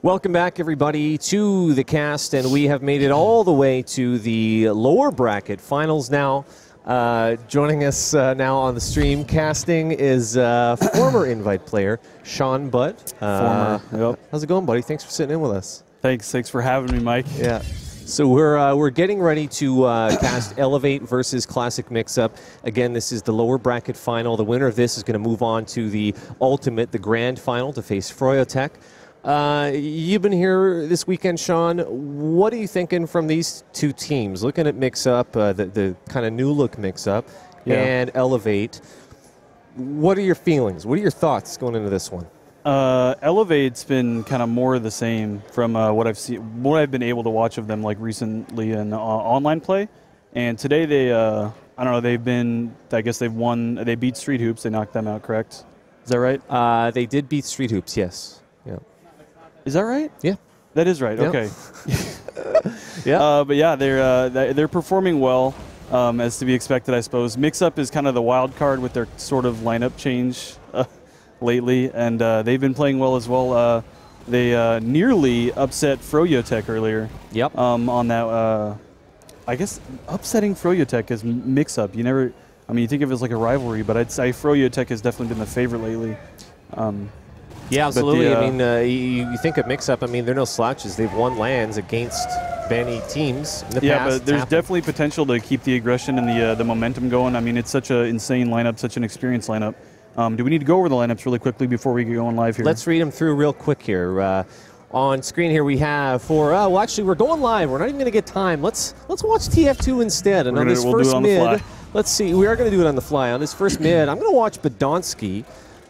Welcome back, everybody, to the cast, and we have made it all the way to the lower bracket finals now. Joining us now on the stream casting is former Invite player Sean Butt. Yep. How's it going, buddy? Thanks for sitting in with us. Thanks for having me, Mike. Yeah. So we're getting ready to cast Elevate versus Classic Mixup. Again, this is the lower bracket final. The winner of this is going to move on to the ultimate, the grand final, to face Froyotech. You've been here this weekend, Sean. What are you thinking from these two teams? Looking at Mixup, the kind of new look Mixup, and Elevate. What are your feelings? What are your thoughts going into this one? Elevate's been kind of more of the same from what I've seen, what I've been able to watch of them like recently in online play. And today they, I don't know, they've been, I guess they've won. They beat Street Hoops. They knocked them out, correct? Is that right? They did beat Street Hoops. Yes. Yeah. Is that right? Yeah. That is right. Yeah. Okay. Yeah. But yeah, they're performing well, as to be expected, I suppose. Mixup is kind of the wild card with their sort of lineup change lately, and they've been playing well as well. They nearly upset Froyotech earlier. Yep. On that, I guess upsetting Froyotech is Mixup. You never, I mean, you think of it as like a rivalry, but I'd say Froyotech has definitely been the favorite lately. Yeah, absolutely. I mean, you think of Mixup, I mean, they're no slouches. They've won LANs against many teams in the past. Yeah, but there's definitely potential to keep the aggression and the momentum going. I mean, it's such an insane lineup, such an experienced lineup. Do we need to go over the lineups really quickly before we get going live here? Let's read them through real quick here. On screen here we have for, well, actually, we're going live. We're not even going to get time. Let's watch TF2 instead. And on this first mid, let's see. We are going to do it on the fly. On this first mid, I'm going to watch Badonsky.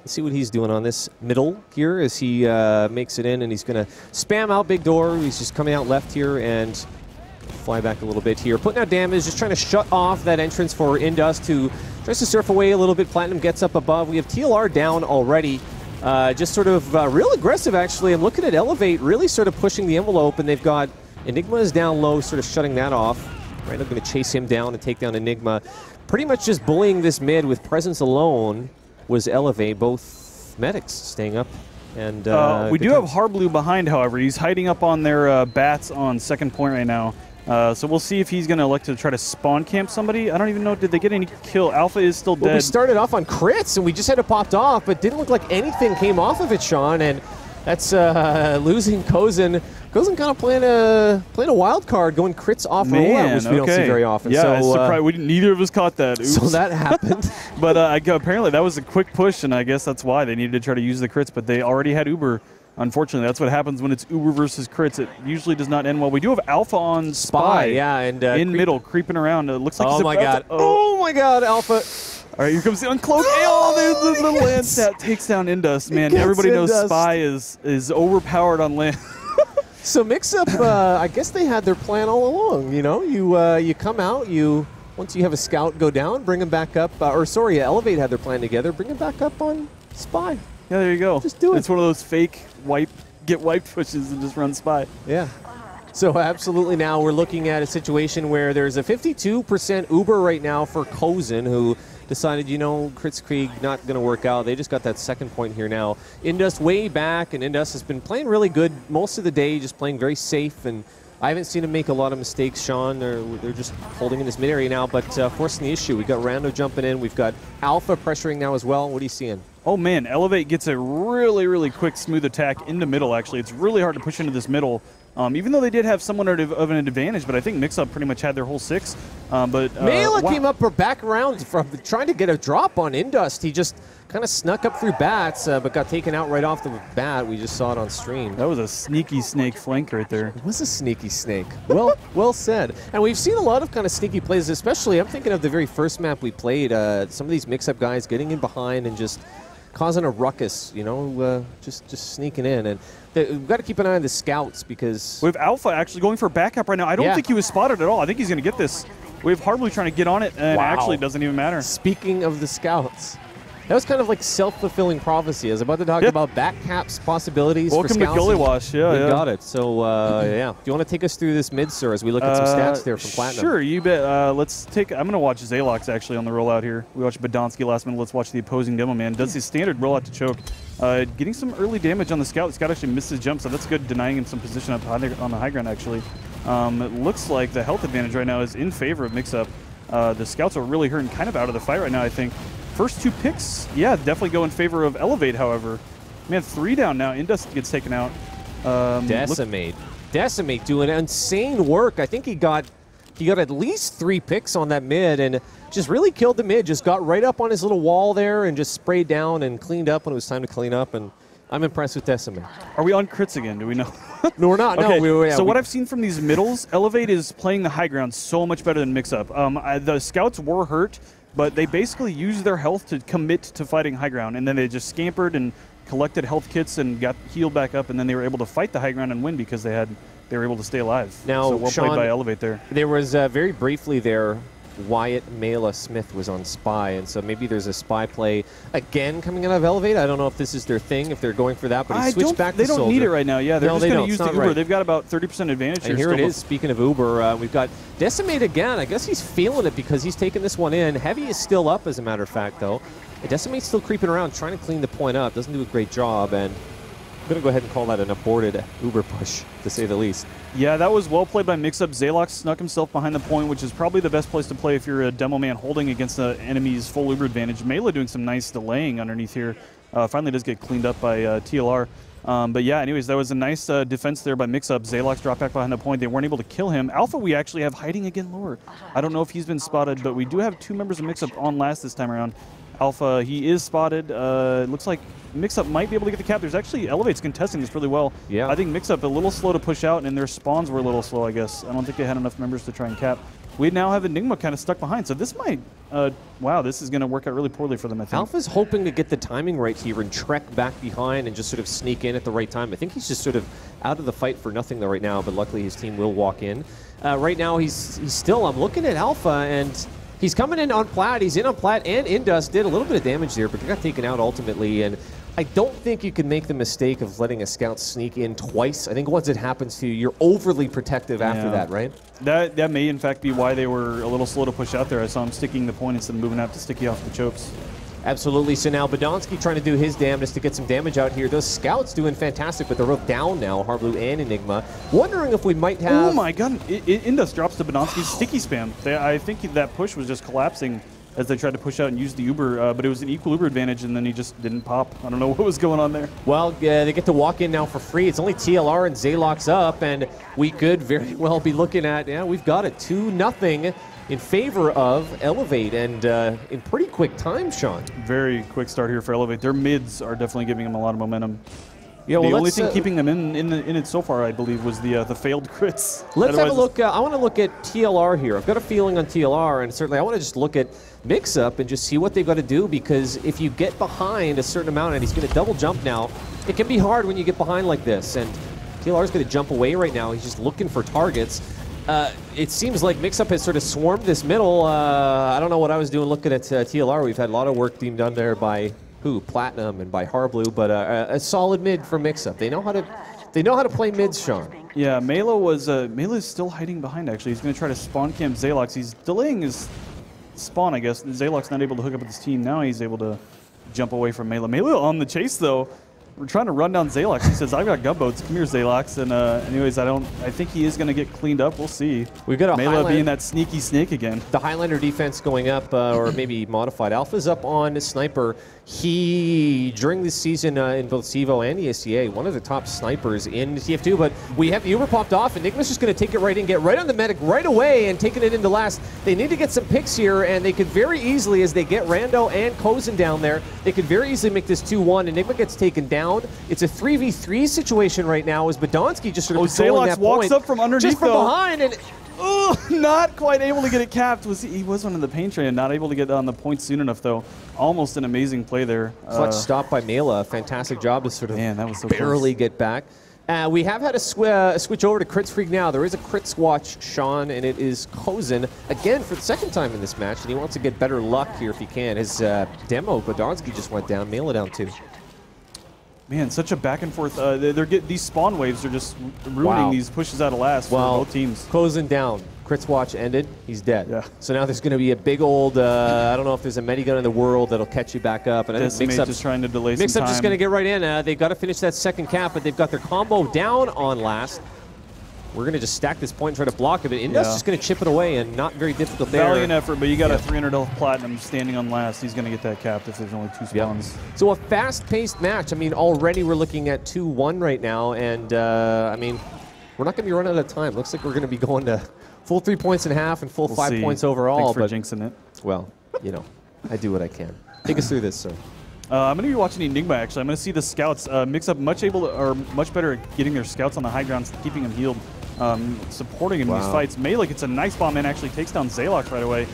See what he's doing on this middle here as he makes it in, and he's going to spam out big door. He's just coming out left here and fly back a little bit here. Putting out damage, just trying to shut off that entrance for Indust, who tries to surf away a little bit. Platinum gets up above. We have TLR down already. Just sort of real aggressive, actually. I'm looking at Elevate really sort of pushing the envelope, and they've got Enigma is down low, sort of shutting that off. Right, I'm going to chase him down and take down Enigma. Pretty much just bullying this mid with presence alone was Elevate, both medics staying up. And we do have Harblue behind, however. He's hiding up on their bats on second point right now. So we'll see if he's going to elect to try to spawn camp somebody. I don't even know, did they get any kill? Alpha is still dead. Well, we started off on crits, and we just had it popped off, but didn't look like anything came off of it, Sean, and that's losing Kozin. Kozin kind of playing a wild card, going crits off rollout, which we don't see very often. Yeah, so, surprised. Neither of us caught that. Oops. So that happened. But apparently that was a quick push, and I guess that's why they needed to try to use the crits, but they already had Uber. Unfortunately, that's what happens when it's Uber versus crits. It usually does not end well. We do have Alpha on Spy. Yeah, and in middle, creeping around. It looks like oh he's my god! Oh my god, Alpha! All right, here comes the uncloak. Oh, the land stat takes down Indust. Man, everybody knows Spy is overpowered on land. So Mixup, I guess they had their plan all along. You know, you come out, once you have a scout go down, bring him back up. Elevate had their plan together, bring him back up on Spy. Yeah, there you go. Just do it. It's one of those fake get wiped pushes and just run Spy. Yeah. So absolutely now we're looking at a situation where there's a 52% Uber right now for Kozin, who decided, you know, Kritzkrieg not going to work out. They just got that second point here now. Indust way back, and Indust has been playing really good most of the day, just playing very safe, and I haven't seen him make a lot of mistakes, Sean. They're just holding in this mid area now, but forcing the issue. We've got Rando jumping in. We've got Alpha pressuring now as well. What are you seeing? Oh, man. Elevate gets a really, really quick, smooth attack into middle, actually. It's really hard to push into this middle, even though they did have somewhat of an advantage, but I think Mixup pretty much had their whole six. Mela came up or back around from trying to get a drop on Indust. He just kind of snuck up through bats, but got taken out right off the bat. We just saw it on stream. That was a sneaky snake flank right there. It was a sneaky snake. Well said. And we've seen a lot of kind of sneaky plays, especially I'm thinking of the very first map we played. Some of these Mixup guys getting in behind and just causing a ruckus, you know, just sneaking in. And we've got to keep an eye on the scouts because... We have Alpha actually going for backup right now. I don't think he was spotted at all. I think he's going to get this. We have Harblue trying to get on it, and actually it doesn't even matter. Speaking of the scouts, That was kind of like self-fulfilling prophecy. I was about to talk about back caps possibilities for Welcome to scouts. Goalie Wash, yeah. We got it. So, yeah. Do you want to take us through this mid, sir, as we look at some stats there from Platinum? Sure, you bet. I'm going to watch Zalox actually on the rollout here. We watched Badonsky last minute. Let's watch the opposing demo man. Does his standard rollout to choke. Getting some early damage on the scout. The scout actually missed his jump, so that's good, denying him some position up on the high ground, actually. It looks like the health advantage right now is in favor of Mixup. The scouts are really hurting kind of out of the fight right now, I think. First 2 picks, yeah, definitely go in favor of Elevate, however. Man, 3 down now. Indus gets taken out. Decimate doing insane work. I think he got at least 3 picks on that mid and just really killed the mid. Just got right up on his little wall there and just sprayed down and cleaned up when it was time to clean up. And I'm impressed with Decimate. Are we on crits again? Do we know? No, we're not. Okay. No, so what I've seen from these middles, Elevate is playing the high ground so much better than Mixup. The scouts were hurt, but they basically used their health to commit to fighting high ground, and then they just scampered and collected health kits and got healed back up, and then they were able to fight the high ground and win because they were able to stay alive. Now, so well Sean, played by Elevate there. There was very briefly there, Wyatt Mela Smith was on Spy, and so maybe there's a Spy play again coming out of Elevate. I don't know if this is their thing, if they're going for that, but he switched back to Soldier. They don't need it right now. Yeah, they're just going to use the Uber. Right. They've got about 30% advantage and here it is. Speaking of Uber, we've got Decimate again. I guess he's feeling it because he's taking this one in. Heavy is still up, as a matter of fact, though. And Decimate's still creeping around, trying to clean the point up. Doesn't do a great job, and I'm going to go ahead and call that an aborted Uber push, to say the least. Yeah, that was well played by Mixup. Zalox snuck himself behind the point, which is probably the best place to play if you're a demo man holding against the enemy's full Uber advantage. Mela doing some nice delaying underneath here. Finally does get cleaned up by TLR. But yeah, anyways, that was a nice defense there by Mixup. Zalox dropped back behind the point. They weren't able to kill him. Alpha we actually have hiding again lower. I don't know if he's been spotted, but we do have 2 members of Mixup on last this time around. Alpha, he is spotted. It looks like Mixup might be able to get the cap. There's actually Elevate's contesting this really well. Yeah. I think Mixup a little slow to push out, and their spawns were a little slow, I guess. I don't think they had enough members to try and cap. We now have Enigma kind of stuck behind, so this might, wow, this is going to work out really poorly for them, I think. Alpha's hoping to get the timing right here and trek back behind and just sort of sneak in at the right time. I think he's just sort of out of the fight for nothing though right now, but luckily his team will walk in. Right now he's still, I'm looking at Alpha, and he's coming in on Plat. He's in on Plat, and Indus did a little bit of damage there, but he got taken out ultimately. And I don't think you can make the mistake of letting a scout sneak in twice. I think once it happens to you, you're overly protective after that, right? That may, in fact, be why they were a little slow to push out there. I saw him sticking the point instead of moving out to sticky off the chokes. Absolutely. So now Badonsky trying to do his damnedest to get some damage out here. Those scouts doing fantastic, but they're both down now, Harblue and Enigma. Wondering if we might have... Oh my god, Indus drops to Badonsky's sticky spam. I think that push was just collapsing as they tried to push out and use the Uber, but it was an equal Uber advantage, and then he just didn't pop. I don't know what was going on there. Well, they get to walk in now for free. It's only TLR and Zalox up, and we could very well be looking at, yeah, we've got it 2-0 in favor of Elevate, and in pretty quick time, Sean. Very quick start here for Elevate. Their mids are definitely giving them a lot of momentum. Yeah, well, the only thing keeping them in it so far, I believe, was the failed crits. Let's have a look. I want to look at TLR here. I've got a feeling on TLR, and certainly I want to just look at Mixup and just see what they've got to do, because if you get behind a certain amount, and he's going to double jump now, it can be hard when you get behind like this. And TLR's going to jump away right now. He's just looking for targets. It seems like Mixup has sort of swarmed this middle. I don't know what I was doing looking at TLR. We've had a lot of work being done there by Platinum and by Harblue, but a solid mid for Mixup. They know how to play mids, Sean. Yeah, Mela is still hiding behind. Actually, he's going to try to spawn camp Zalox. He's delaying his spawn, I guess. Zalox not able to hook up with his team. Now he's able to jump away from Mela. Mela on the chase though. We're trying to run down Zalox. He says, "I've got gunboats. Come here, Zalox." And anyways, I think he is going to get cleaned up. We'll see. We've got Mela being that sneaky snake again. The Highlander defense going up, or maybe modified. Alpha's up on Sniper. He, during this season in both CEVO and ESCA, one of the top snipers in TF2, but we have the Uber popped off, and Enigma's just going to take it right in, get right on the medic right away, and taking it into last. They need to get some picks here, and they could very easily, as they get Rando and Kozen down there, they could very easily make this 2-1. Enigma gets taken down. It's a 3v3 situation right now, as Badonsky just sort of controlling that point. Walks up from underneath, just from behind, and not quite able to get it capped. He was on the paint train, not able to get on the point soon enough, though. Almost an amazing play there. Clutch stop by Mela. Fantastic job to sort of that was so barely get back. We have had a switch over to Crits Freak now. There is a Crits Watch, Sean, and it is Kozin again for the second time in this match, and he wants to get better luck here if he can. His demo, Bodonsky, just went down. Mail it down too. Man, such a back and forth. These spawn waves are just ruining these pushes out of last for both teams. Kozin down. Crits Watch ended. He's dead. Yeah. So now there's going to be a big old, I don't know if there's a medigun in the world that'll catch you back up. And I think Mixup's just trying to delay some Mixup's time. just going to get right in. They've got to finish that second cap, but they've got their combo down on last. We're going to just stack this point and try to block it. But Indus just going to chip it away, and not very difficult there. Valiant effort, but you got a 300 health platinum standing on last. He's going to get that capped if there's only 2 spawns. Yep. So a fast-paced match. I mean, already we're looking at 2-1 right now, and I mean, we're not going to be running out of time. Looks like we're going to be going to full 3 points and a half and full 5 points overall. Thanks for jinxing it. Well, you know, I do what I can. Take us through this, sir. I'm going to be watching Enigma, actually. I'm going to see the scouts mix up much better at getting their scouts on the high ground, keeping them healed, supporting him in these fights. Melee gets a nice bomb and actually takes down Zalox right away.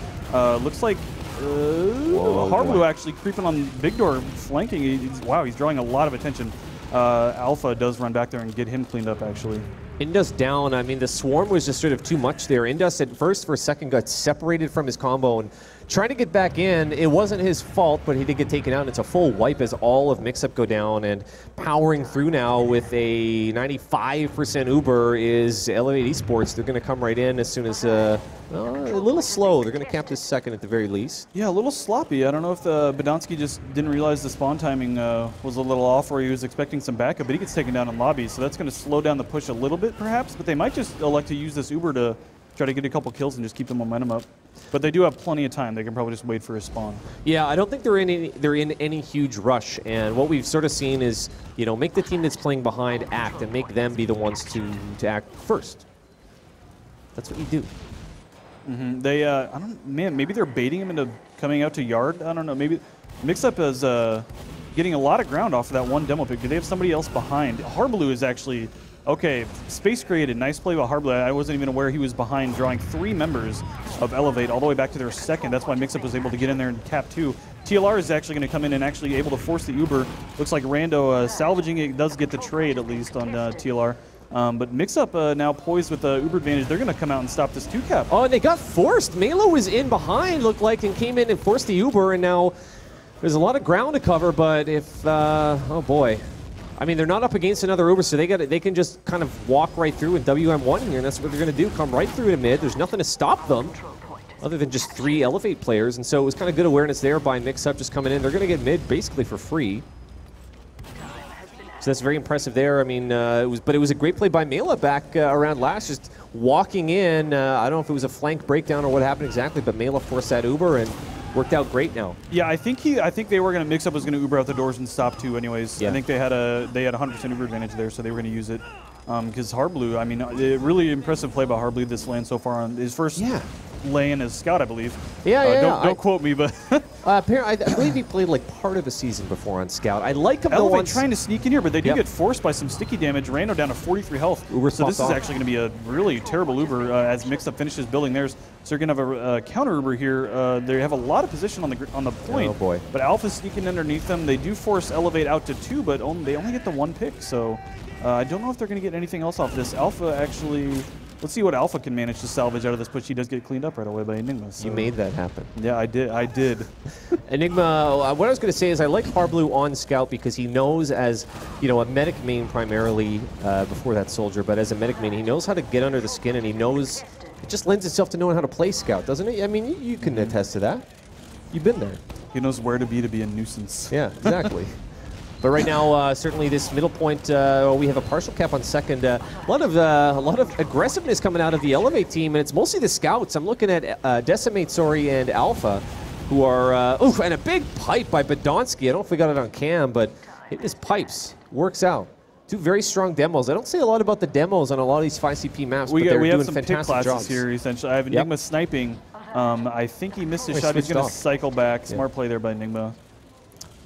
Looks like Harblue actually creeping on Big Door, flanking. Wow, he's drawing a lot of attention. Alpha does run back there and get him cleaned up, actually. Indus down. I mean, the swarm was just sort of too much there. Indus at first for a second got separated from his combo and trying to get back in. It wasn't his fault, but he did get taken out. It's a full wipe as all of Mixup go down, and powering through now with a 95% Uber is Elevate Esports. They're going to come right in as soon as, a little slow. They're going to cap this second at the very least. Yeah, a little sloppy. I don't know if Bodonsky just didn't realize the spawn timing was a little off, or he was expecting some backup, but he gets taken down in lobby, so that's going to slow down the push a little bit perhaps, but they might just elect to use this Uber to try to get a couple kills and just keep the momentum up. But they do have plenty of time. They can probably just wait for his spawn. Yeah, I don't think they're in any huge rush. And what we've sort of seen is, you know, make the team that's playing behind act and make them be the ones to act first. That's what you do. They, maybe they're baiting him into coming out to yard. I don't know. Maybe Mixup is getting a lot of ground off of that one demo pick. Do they have somebody else behind? Harblue is actually. Okay, space created. Nice play by Harblue. I wasn't even aware he was behind, drawing 3 members of Elevate all the way back to their second. That's why Mixup was able to get in there and cap 2. TLR is actually going to come in and actually able to force the Uber. Looks like Rando salvaging it does get the trade at least on TLR. But Mixup now poised with the Uber advantage. They're going to come out and stop this 2 cap. Oh, and they got forced. Melo was in behind, looked like, and came in and forced the Uber. And now there's a lot of ground to cover, but if, oh boy. I mean, they're not up against another Uber, so they can just kind of walk right through and WM1 here, and that's what they're going to do, come right through to mid. There's nothing to stop them other than just 3 Elevate players, and so it was kind of good awareness there by Mixup just coming in. They're going to get mid basically for free. So that's very impressive there. I mean, it was a great play by Mela back around last, just walking in. I don't know if it was a flank breakdown or what happened exactly, but Mela forced that Uber and worked out great now. Yeah, I think they were going to Mixup was going to Uber out the doors and stop 2 anyways. Yeah. I think they had 100% Uber advantage there, so they were going to use it. Because Harblue, I mean, really impressive play by Harblue this LAN so far on his first LAN as scout, I believe. Don't quote me, but I believe he played like part of a season before on scout. I like him Elevate trying to sneak in here, but they do get forced by some sticky damage. Rando down to 43 health. Uber so this is actually going to be a really terrible Uber as Mixup finishes building theirs. So they're going to have a counter Uber here. They have a lot of position on the point. Oh boy! But Alpha's sneaking underneath them. They do force Elevate out to 2, but they only get the 1 pick. So I don't know if they're going to get anything else off this. Alpha actually. Let's see what Alpha can manage to salvage out of this, but she does get cleaned up right away by Enigma. So. You made that happen. Yeah, I did. Enigma, what I was going to say is I like Harblue on Scout because he knows as, you know, a medic main primarily before that soldier, but as a medic main, he knows how to get under the skin, and he knows, it just lends itself to knowing how to play Scout, doesn't it? I mean, you can attest to that. You've been there. He knows where to be a nuisance. Yeah, exactly. But right now, certainly this middle point, we have a partial cap on second. A lot of aggressiveness coming out of the Elevate team, and it's mostly the scouts. I'm looking at Decimate, and Alpha, who are, and a big pipe by Bodonsky. I don't know if we got it on cam, but hitting his pipes works out. 2 very strong demos. I don't say a lot about the demos on a lot of these 5CP maps, but they're doing fantastic jobs. Here, essentially. I have Enigma sniping. I think he missed his shot. He's going to cycle back. Smart play there by Enigma.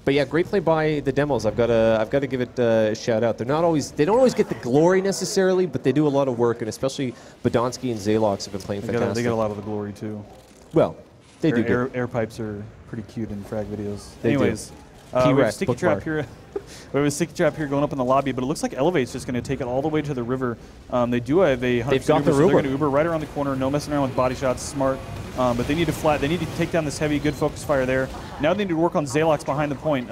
But yeah, great play by the demos. I've got to give it a shout out. They don't always get the glory necessarily, but they do a lot of work, and especially Bodonsky and Zalox have been playing fantastic. They get a lot of the glory too. Well, they do. Air pipes are pretty cute in frag videos. They Anyways, do. Sticky Trap here. We have a sticky trap here going up in the lobby, but it looks like Elevate's just going to take it all the way to the river. They do have a 100% They've got Uber, the so they're Uber. going to Uber right around the corner. No messing around with body shots. Smart. But they need to They need to take down this heavy, good focus fire there. Now they need to work on Zalox behind the point.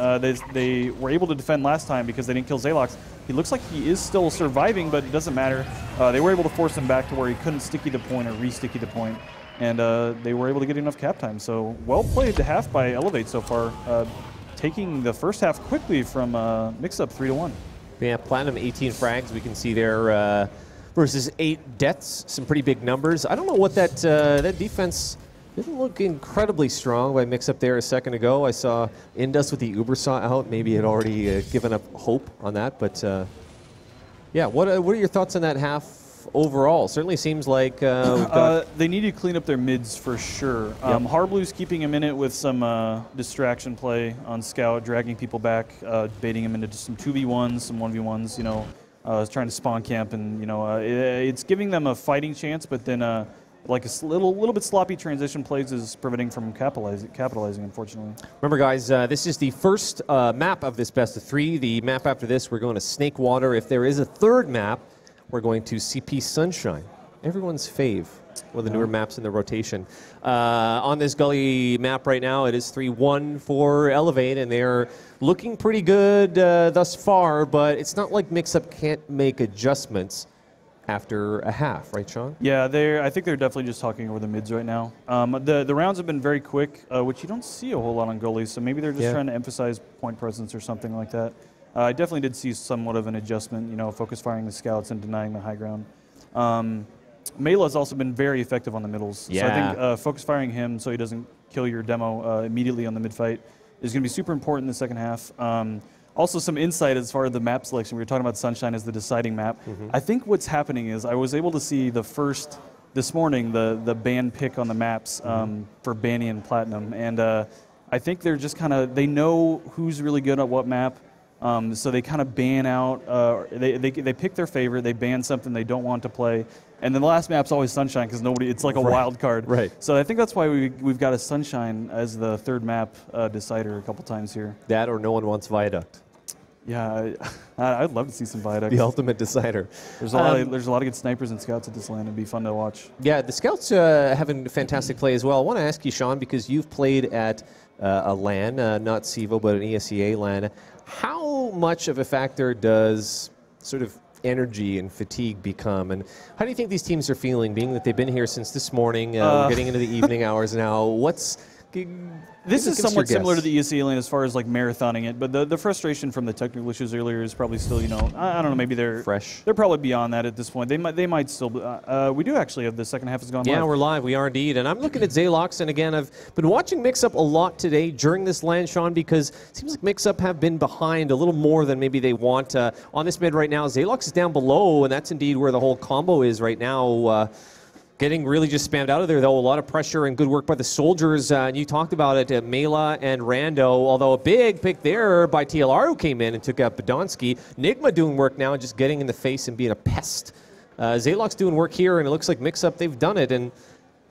They were able to defend last time because they didn't kill Zalox. He looks like he is still surviving, but it doesn't matter. They were able to force him back to where he couldn't sticky the point or re-sticky the point. And they were able to get enough cap time. So well played to half by Elevate so far. Taking the first half quickly from Mixup 3-1. Yeah, Platinum 18 frags we can see there versus 8 deaths. Some pretty big numbers. I don't know what that defense didn't look incredibly strong by Mixup there a second ago. I saw Indus with the Uber saw out. Maybe had already given up hope on that. But yeah, what are your thoughts on that half overall? Certainly seems like they need to clean up their mids for sure. Harblue's keeping him in it with some distraction play on Scout, dragging people back, baiting him into just some 2v1s, some 1v1s, you know, trying to spawn camp, and you know, it's giving them a fighting chance, but then like a little bit sloppy transition plays is preventing from capitalizing, unfortunately. Remember, guys, this is the first map of this best of 3. The map after this, we're going to Snakewater. If there is a third map, we're going to CP Sunshine, everyone's fave, one of the newer maps in the rotation. On this gully map right now, it is 3-1 for Elevate, and they're looking pretty good thus far, but it's not like Mixup can't make adjustments after a half, right, Sean? Yeah, I think they're definitely just talking over the mids right now. The rounds have been very quick, which you don't see a whole lot on gullies, so maybe they're just trying to emphasize point presence or something like that. I definitely did see somewhat of an adjustment, you know, focus firing the scouts and denying the high ground. Mela's also been very effective on the middles. Yeah. So I think focus firing him so he doesn't kill your demo immediately on the mid fight is going to be super important in the second half. Also some insight as far as the map selection. We were talking about Sunshine as the deciding map. I think what's happening is I was able to see this morning, the ban pick on the maps for Banny and Platinum. And I think they're just kind of, they know who's really good at what map. So they kind of ban out, they pick their favorite, they ban something they don't want to play, and then the last map's always Sunshine because it's like a wild card. Right. So I think that's why we've got a Sunshine as the third map decider a couple times here. That or no one wants Viaduct. Yeah, I'd love to see some Viaduct. The ultimate decider. There's a lot of good snipers and scouts at this LAN. It'd be fun to watch. Yeah, the scouts having fantastic play as well. I want to ask you, Sean, because you've played at a LAN, not CEVO, but an ESEA LAN. How much of a factor does sort of energy and fatigue become, and how do you think these teams are feeling, being that they've been here since this morning, we're getting into the evening hours now? This is somewhat similar to the ESEA LAN as far as like marathoning it, but the frustration from the technical issues earlier is probably still, you know, I don't know, maybe they're fresh. They're probably beyond that at this point. They might still. We do actually have the second half has gone live. Yeah, we're live. We are indeed, and I'm looking at Zalox, and again, I've been watching Mixup a lot today during this LAN, Sean, because it seems like Mixup have been behind a little more than maybe they want. On this mid right now, Zalox is down below, and that's indeed where the whole combo is right now. Getting really just spammed out of there, though. A lot of pressure and good work by the soldiers. And you talked about it, Mela and Rando, although a big pick there by TLR who came in and took out Badonsky. Nigma doing work now and just getting in the face and being a pest. Zalox doing work here, and it looks like Mixup, they've done it. And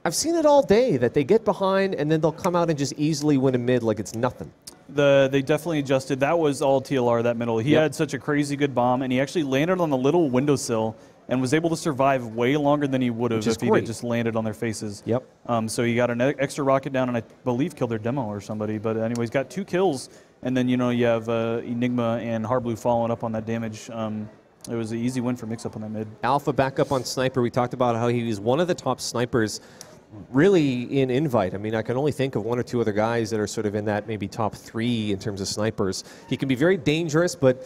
I've seen it all day, that they get behind and then they'll come out and just easily win a mid like it's nothing. They definitely adjusted. That was all TLR, that middle. He had such a crazy good bomb, and he actually landed on the little windowsill and was able to survive way longer than he would have if he had just landed on their faces. Yep. So he got an extra rocket down, and I believe killed their demo or somebody. But anyways, got 2 kills, and then, you know, you have Enigma and Harblu following up on that damage. It was an easy win for Mixup on that mid. Alpha back up on Sniper. We talked about how he was one of the top snipers really in Invite. I mean, I can only think of 1 or 2 other guys that are sort of in that maybe top 3 in terms of snipers. He can be very dangerous, but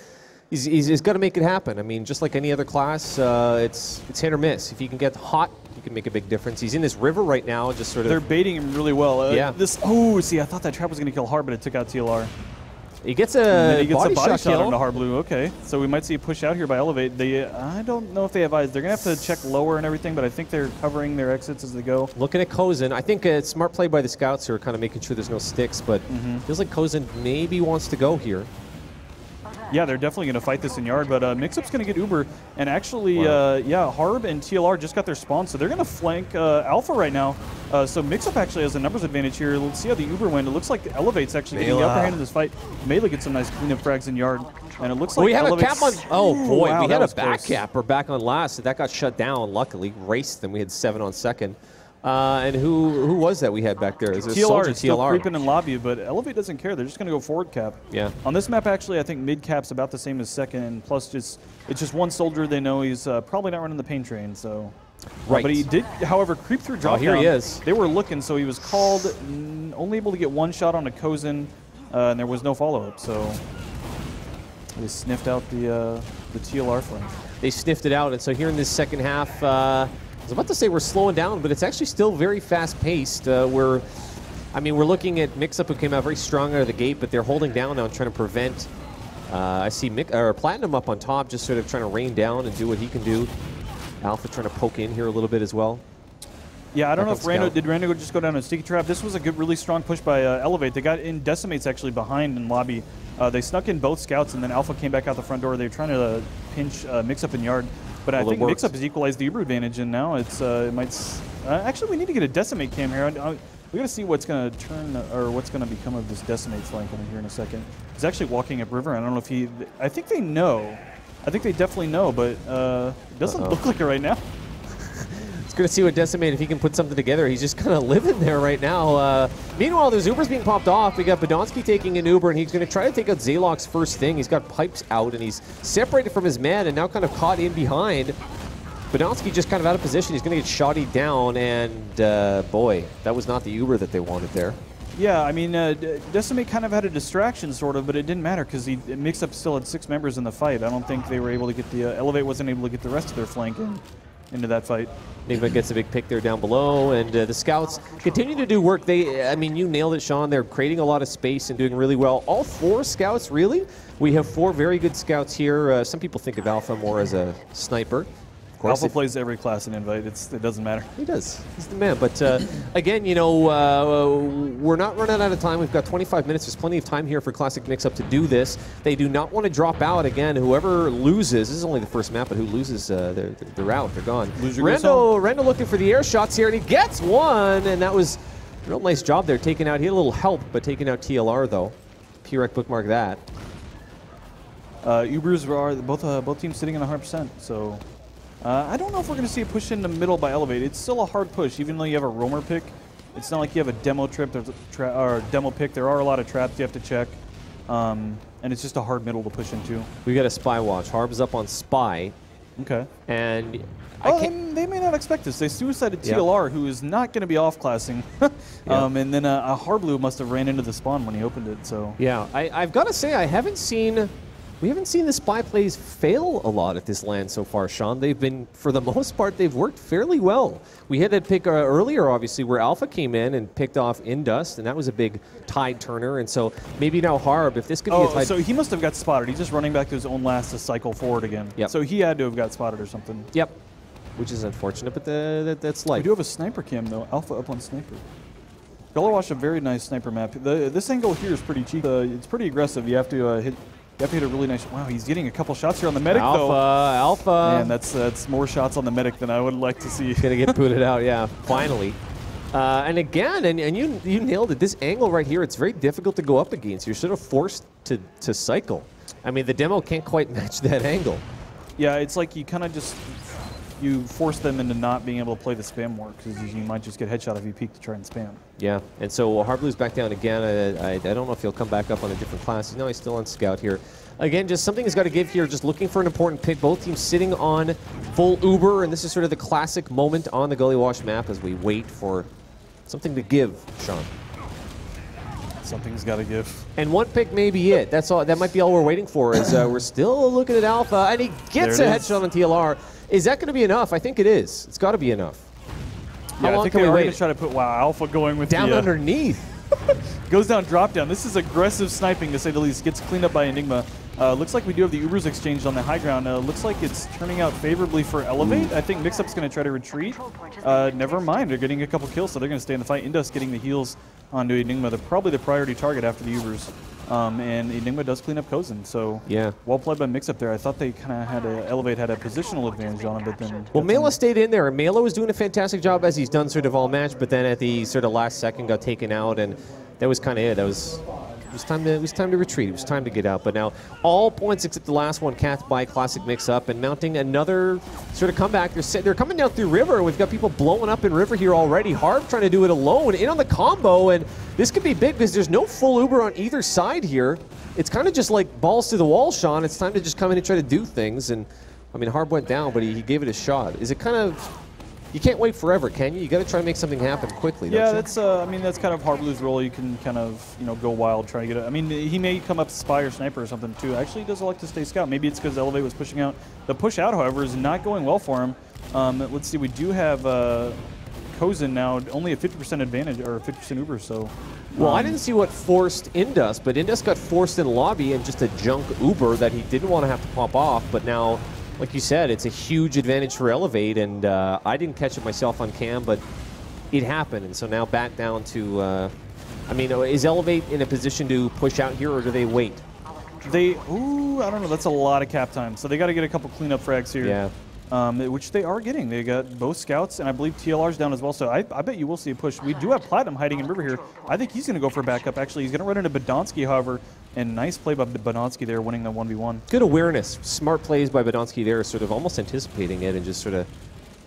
he's got to make it happen. I mean, just like any other class, it's hit or miss. If he can get hot, he can make a big difference. He's in this river right now, just sort of. They're baiting him really well. Yeah. See, I thought that trap was going to kill Hard, but it took out TLR. He gets a body shot kill onto Harblu. Okay, so we might see a push out here by Elevate. I don't know if they have eyes. They're going to have to check lower and everything, but I think they're covering their exits as they go. Looking at Kozin, I think it's smart play by the scouts who are kind of making sure there's no sticks, but feels like Kozin maybe wants to go here. Yeah, they're definitely going to fight this in yard, but Mixup's going to get Uber, and actually, yeah, Harb and TLR just got their spawn, so they're going to flank Alpha right now. So Mixup actually has a numbers advantage here. Let's see how the Uber went. It looks like Elevate's actually getting the upper hand in this fight. Melee gets some nice cleanup frags in yard, and it looks like we had Elevate's, a cap on. Oh boy, wow, we had a back close. cap. We're back on last. So that got shut down. Luckily, raced, and we had 7 on second. And who was that we had back there? Is it TLR is still TLR creeping in lobby, but Elevate doesn't care. They're just going to go forward cap. Yeah. On this map, actually, I think mid cap's about the same as second, and plus it's just one soldier. They know he's probably not running the pain train, so. Right. But he did, however, creep through drop Oh, here down. he is. They were looking, so he was called, only able to get one shot on a Kozin, and there was no follow-up, so they sniffed out the TLR flank. They sniffed it out, and so here in this second half, I was about to say we're slowing down, but it's actually still very fast-paced. We're looking at Mixup, who came out very strong out of the gate, but they're holding down now and trying to prevent. I see Platinum up on top, just sort of trying to rain down and do what he can do. Alpha trying to poke in here a little bit as well. Yeah, I don't know if Rando just go down a sticky trap. This was a good, really strong push by Elevate. They got in Decimates actually behind in lobby. They snuck in both scouts, and then Alpha came back out the front door. They were trying to pinch Mixup in yard. But I think Mixup has equalized the Uber advantage, and now it's it might. Actually, we need to get a Decimate cam here. We got to see what's going to turn or what's going to become of this Decimate flank over here in a second. He's actually walking up river. I don't know if he. I think they know. I think they definitely know, but it doesn't look like it right now. It's going to see what Decimate, if he can put something together. He's just kind of living there right now. Meanwhile, there's Ubers being popped off. We got Badonsky taking an Uber, and he's going to try to take out Zalok's first thing. He's got pipes out, and he's separated from his man and now kind of caught in behind. Badonsky just kind of out of position. He's going to get shotty down, and boy, that was not the Uber that they wanted there. Yeah, I mean, Decimate kind of had a distraction, sort of, but it didn't matter because Mixup still had 6 members in the fight. I don't think they were able to get the Elevate wasn't able to get the rest of their flank into that fight. Enigma gets a big pick there down below, and the scouts continue to do work. I mean, you nailed it, Sean. They're creating a lot of space and doing really well. All 4 scouts, really. We have 4 very good scouts here. Some people think of Alpha more as a sniper. Alpha plays every class in Invite. It doesn't matter. He does. He's the man. But again, you know, we're not running out of time. We've got 25 minutes. There's plenty of time here for Classic Mixup to do this. They do not want to drop out. Again, whoever loses, this is only the first map, but who loses, they're out. They're gone. Rando looking for the air shots here, and he gets one. And that was a real nice job there, taking out. He had a little help, but taking out TLR, though. P-Rec bookmark that. Ubers are both teams sitting in 100%, so... I don't know if we're going to see a push in the middle by Elevate. It's still a hard push, even though you have a roamer pick. It's not like you have a demo trip or demo pick. There are a lot of traps you have to check, and it's just a hard middle to push into. We got a spy watch. Harb's up on spy. Okay. And they may not expect this. They suicided TLR, who is not going to be off-classing. And then a Harblu must have ran into the spawn when he opened it. So yeah, I've got to say we haven't seen the spy plays fail a lot at this LAN so far, Sean. They've been, for the most part, they've worked fairly well. We had that pick earlier, obviously, where Alpha came in and picked off Indust, and that was a big tide turner. And so maybe now Harb, if this could be a tide... so he must have got spotted. He's just running back to his own last to cycle forward again. Yep. So he had to have got spotted or something. Yep. Which is unfortunate, but that's life. We do have a sniper cam, though. Alpha up on sniper. Gullerwash, a very nice sniper map. This angle here is pretty cheap. It's pretty aggressive. You have to hit a really nice... Wow, he's getting a couple shots here on the medic, though. Alpha. Man, that's more shots on the medic than I would like to see. Gonna get booted out, yeah, finally. And again, and you nailed it. This angle right here, it's very difficult to go up against. You're sort of forced to cycle. I mean, the demo can't quite match that angle. Yeah, it's like you kind of just... You force them into not being able to play the spam work, because you might just get headshot if you peek to try and spam. Yeah, and so Harblu's back down again. I don't know if he'll come back up on a different class. No, he's still on scout here. Again, just something has got to give here, just looking for an important pick. Both teams sitting on full Uber, and this is sort of the classic moment on the Gullywash map as we wait for something to give, Sean. Something's got to give. And one pick may be it. That's all. That might be all we're waiting for. Is we're still looking at Alpha, and he gets a headshot on TLR. Is that going to be enough? I think it is. It's got to be enough. How long can we wait? Try to put Alpha going with down underneath. Goes down, drop down. This is aggressive sniping, to say the least. Gets cleaned up by Enigma. Looks like we do have the Ubers exchanged on the high ground. Looks like it's turning out favorably for Elevate. I think Mixup's going to try to retreat. Never mind. They're getting a couple kills, so they're going to stay in the fight. Indus getting the heals onto Enigma. They're probably the priority target after the Ubers. And Enigma does clean up Kozin, so yeah, well played by Mixup there. I thought they kind of had Elevate had a positional advantage on him, but then well, Mela stayed in there, and Mela was doing a fantastic job as he's done sort of all match, but then at the sort of last second got taken out, and that was kind of it. It was time to retreat. It was time to get out. But now all points except the last one cast by Classic Mixup and mounting another sort of comeback. They're coming down through River. We've got people blowing up in River here already. Harb trying to do it alone, in on the combo, and this could be big because there's no full Uber on either side here. It's kind of just like balls to the wall, Sean. It's time to just come in and try to do things. And I mean, Harb went down, but he gave it a shot. Is it kind of? You can't wait forever, can you? You got to try to make something happen quickly. Yeah, don't you? that's. I mean, that's kind of Harblue's role. You can kind of, go wild, try to get it. I mean, he may come up spy or sniper or something too. Actually, he does like to stay scout. Maybe it's because Elevate was pushing out. The push out, however, is not going well for him. Let's see. We do have Kozin now only a 50% advantage or 50% Uber. So. Well, I didn't see what forced Indus, but Indus got forced in lobby and just a junk Uber that he didn't want to have to pop off, but now. Like you said, it's a huge advantage for Elevate, and I didn't catch it myself on cam, but it happened, and so now back down to, I mean, is Elevate in a position to push out here, or do they wait? Ooh, I don't know, that's a lot of cap time, so they got to get a couple cleanup frags here. Yeah. Which they are getting. They got both scouts, and I believe TLR's down as well, so I bet you will see a push. We do have Platinum hiding in River here. I think he's going to go for a backup, actually. He's going to run into Badonsky, however, and nice play by Badonsky there, winning the 1v1. Good awareness. Smart plays by Badonsky there, sort of almost anticipating it and just sort of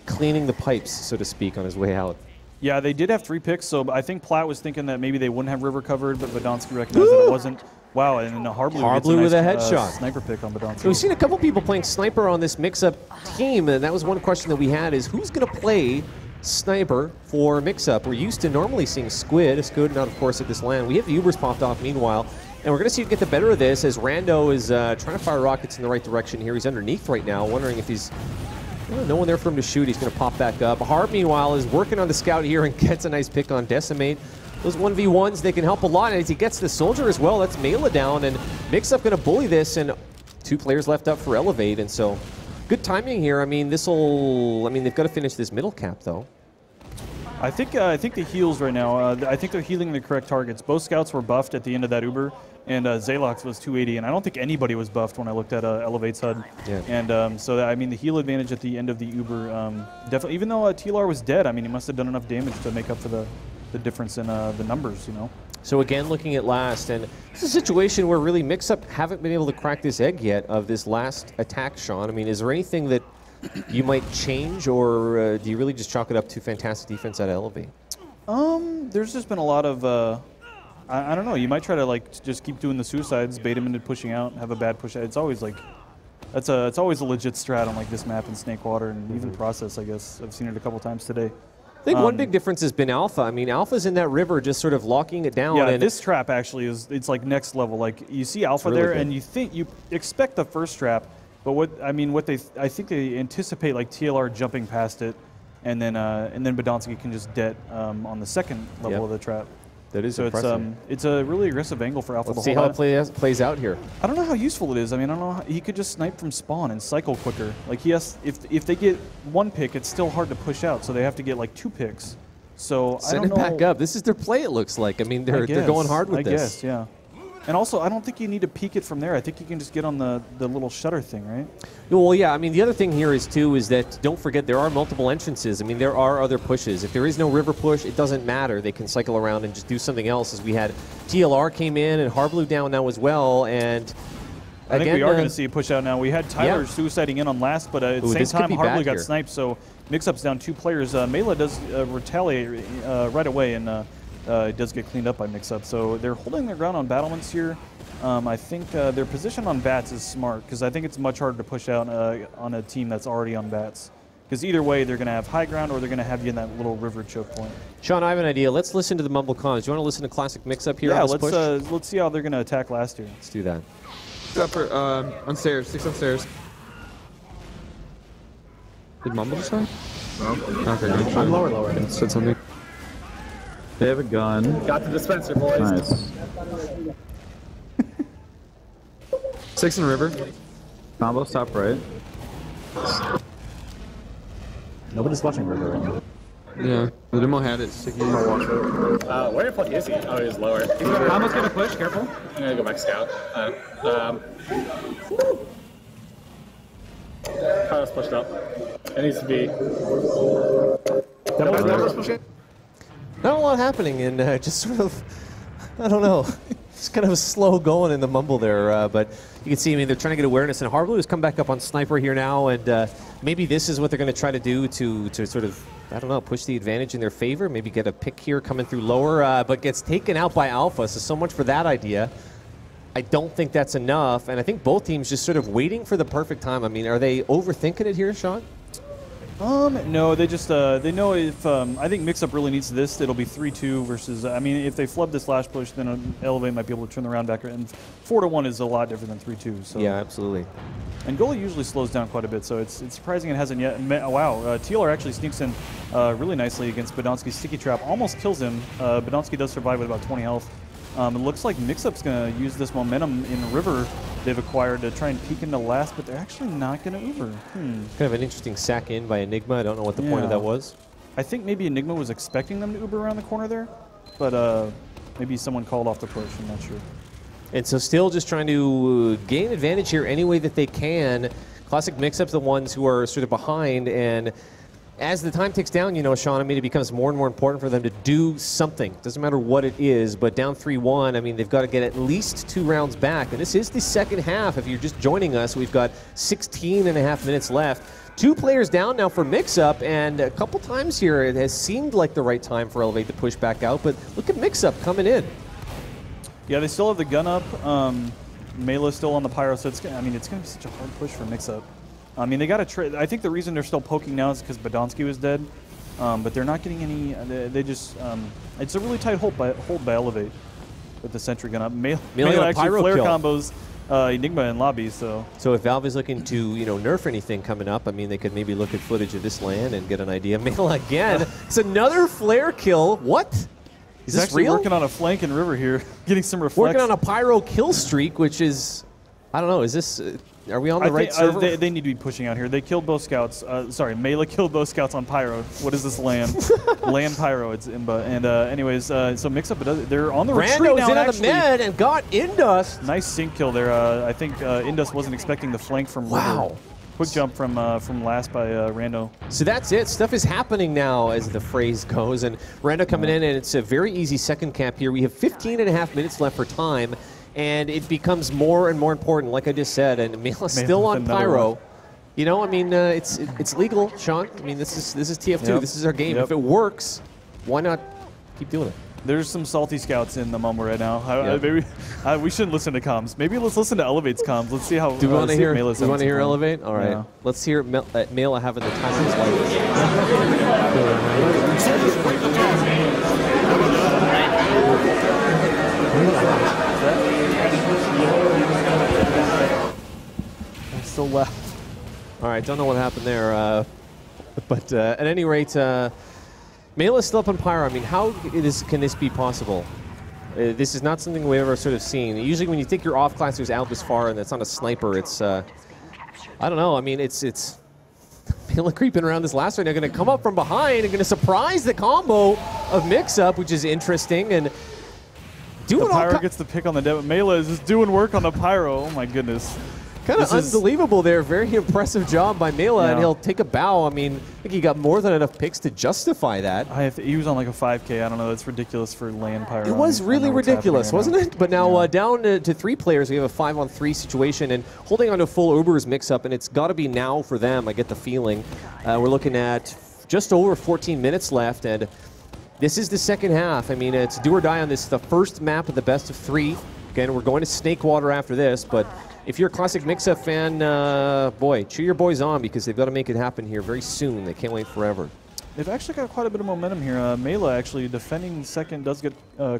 cleaning the pipes, so to speak, on his way out. Yeah, they did have 3 picks, so I think Platt was thinking that maybe they wouldn't have River covered, but Badonsky recognized that it wasn't. Wow, and Harblu with a headshot. Sniper pick on Badonsky. So we've seen a couple people playing sniper on this mix-up team, and that was one question that we had is who's going to play sniper for mix-up? We're used to normally seeing Squid not, of course, at this LAN. We have the Ubers popped off meanwhile, and we're going to see him get the better of this as Rando is trying to fire rockets in the right direction here. He's underneath right now, wondering if he's... no one there for him to shoot. He's going to pop back up. Harb, meanwhile, is working on the scout here and gets a nice pick on Decimate. Those 1v1s, they can help a lot. And as he gets the soldier as well, that's Mela down. And Mixup going to bully this. And 2 players left up for Elevate. And so good timing here. I mean, they've got to finish this middle cap, though. I think the heals right now, I think they're healing the correct targets. Both scouts were buffed at the end of that Uber. And Zalox was 280, and I don't think anybody was buffed when I looked at Elevate's HUD. Yeah. And so, I mean, the heal advantage at the end of the Uber, definitely, even though TLR was dead, I mean, he must have done enough damage to make up for the difference in the numbers, So again, looking at last, and this is a situation where really Mixup haven't been able to crack this egg yet of this last attack, Sean. I mean, is there anything that you might change, or do you really just chalk it up to fantastic defense at Elevate? There's just been a lot of... I don't know. You might try to just keep doing the suicides, bait him into pushing out, have a bad push out. It's always it's always a legit strat on this map in Snakewater and even Process. I guess I've seen it a couple times today. I think one big difference has been Alpha. I mean, Alpha's in that river, just sort of locking it down. Yeah, and this trap actually it's next level. You see Alpha really there, good. And you expect the first trap, but I think they anticipate TLR jumping past it, and then Badonsky can just det on the second level of the trap. That is so impressive. It's a really aggressive angle for Alpha. Let's see how it plays out here. I don't know how useful it is. I mean, I don't know. He could just snipe from spawn and cycle quicker. He has. If they get 1 pick, it's still hard to push out. So they have to get 2 picks. So send it back up. This is their play. It looks like. I mean, they're going hard with this. I guess, yeah. And also, I don't think you need to peek it from there. I think you can just get on the little shutter thing, right? Well, yeah. I mean, the other thing here is that don't forget there are multiple entrances. I mean, there are other pushes. If there is no river push, it doesn't matter. They can cycle around and just do something else. As we had TLR came in and Harblu down now as well, and I think we are going to see a push out now. We had Tyler suiciding in on last, but at the same time, Harblu got sniped. So Mixup's down 2 players. Mela does retaliate right away, and it does get cleaned up by Mixup. So they're holding their ground on battlements here. I think their position on bats is smart because I think it's much harder to push out on a team that's already on bats. Because either way, they're going to have high ground or they're going to have you in that little river choke point. Sean, I have an idea. Let's listen to the Mumble Cons. Do you want to listen to Classic Mixup here? Yeah, let's see how they're going to attack last year. Let's do that. Upper, on stairs, 6 on stairs. Did Mumble just die? No. Okay, I'm lower. Said something. They have a gun. Got the dispenser, boys. Nice. 6 in river. Combo top right. Nobody's watching river right now. Yeah, the demo had it sticking. Where the fuck is he? Oh, he's lower. Combo's gonna push, careful. I'm gonna go back scout. Kyle's pushed up. It needs to be. Devil's pushing. Not a lot happening, and just sort of, I don't know, it's kind of a slow going in the mumble there, but you can see, I mean, they're trying to get awareness, and Harblu has come back up on Sniper here now, and maybe this is what they're going to try to do to sort of, I don't know, push the advantage in their favor, maybe get a pick here coming through lower, but gets taken out by Alpha, so much for that idea. I don't think that's enough, and I think both teams just sort of waiting for the perfect time. I mean, are they overthinking it here, Sean? No, they just, they know if, I think Mixup really needs this, it'll be 3-2 versus, I mean, if they flub this flash push, then Elevate might be able to turn the round back, and 4-1 is a lot different than 3-2, so. Yeah, absolutely. And Goalie usually slows down quite a bit, so it's surprising it hasn't yet. Wow, TLR actually sneaks in really nicely against Badonsky's Sticky Trap, almost kills him. Badonsky does survive with about 20 health. It looks like Mixup's going to use this momentum in River they've acquired to try and peek into last, but they're actually not going to Uber. Kind of an interesting sack in by Enigma. I don't know what the point of that was. I think maybe Enigma was expecting them to Uber around the corner there, but maybe someone called off the push. I'm not sure. And so still just trying to gain advantage here any way that they can. Classic Mixup's the ones who are sort of behind, and as the time ticks down, you know, Sean, I mean, it becomes more and more important for them to do something. Doesn't matter what it is, but down 3-1, I mean, they've got to get at least 2 rounds back. And this is the second half. If you're just joining us, we've got 16 and a half minutes left. 2 players down now for Mixup, and a couple times here it has seemed like the right time for Elevate to push back out, but look at Mixup coming in. Yeah, they still have the gun up. Mela's still on the Pyro, so it's, I mean, it's going to be such a hard push for Mixup. I mean, they got to trade. I think the reason they're still poking now is because Badonsky was dead, but they're not getting any. They just. It's a really tight hold by Elevate with the sentry gun up. Mela actually flare combos Enigma in lobby. So if Valve is looking to nerf anything coming up, I mean, they could maybe look at footage of this LAN and get an idea. Mela again. It's another flare kill. What? Is this actually real? Working on a flank in River here, getting some reflex. Working on a Pyro kill streak, which is, I don't know. Is this? Are we on the right server? They need to be pushing out here. They killed both scouts. Sorry, Mela killed both scouts on Pyro. What is this LAN? LAN Pyro, it's Imba. And anyways, so Mixup, they're on the retreat now. Rando's in on the mid and got Indus. Nice sync kill there. I think Indus wasn't expecting the flank from Wow. Quick jump from last by Rando. So that's it. Stuff is happening now, as the phrase goes. And Rando coming in, and it's a very easy second cap here. We have 15 and a half minutes left for time. And it becomes more and more important, like I just said. And Mela's still on Pyro. You know, I mean, it's legal, Sean. I mean, this is TF2. Yep. This is our game. Yep. If it works, why not keep doing it? There's some salty scouts in the mumble right now. Maybe we shouldn't listen to comms. Maybe let's listen to Elevate's comms. Let's see how. Do we want to hear? Do we want to hear Elevate? All right. Yeah. Let's hear Mela having the time of his life. So loud. All right, don't know what happened there, but at any rate, Mela's still up on Pyro. I mean, how can this be possible? This is not something we've ever sort of seen. Usually when you think you're off class, there's out this far, and that's on a sniper. It's, I don't know. I mean, it's Mela creeping around this last one. They're going to come up from behind and going to surprise the combo of Mixup, which is interesting. And the Pyro gets the pick on the dev. Mela is just doing work on the Pyro. Oh my goodness. Kind of unbelievable there. Very impressive job by Mela, and he'll take a bow. I mean, I think he got more than enough picks to justify that. He was on like a 5K. I don't know. That's ridiculous for LAN Pyro. It was really ridiculous, wasn't it? But now down to 3 players, we have a 5-on-3 situation, and holding on to full Uber's Mixup, and it's got to be now for them, I get the feeling. We're looking at just over 14 minutes left, and this is the second half. I mean, it's do or die on this, the first map of the best of 3. Again, we're going to Snakewater after this, but if you're a Classic Mixup fan, boy, cheer your boys on, because they've got to make it happen here very soon. They can't wait forever. They've actually got quite a bit of momentum here. Mela actually defending second does get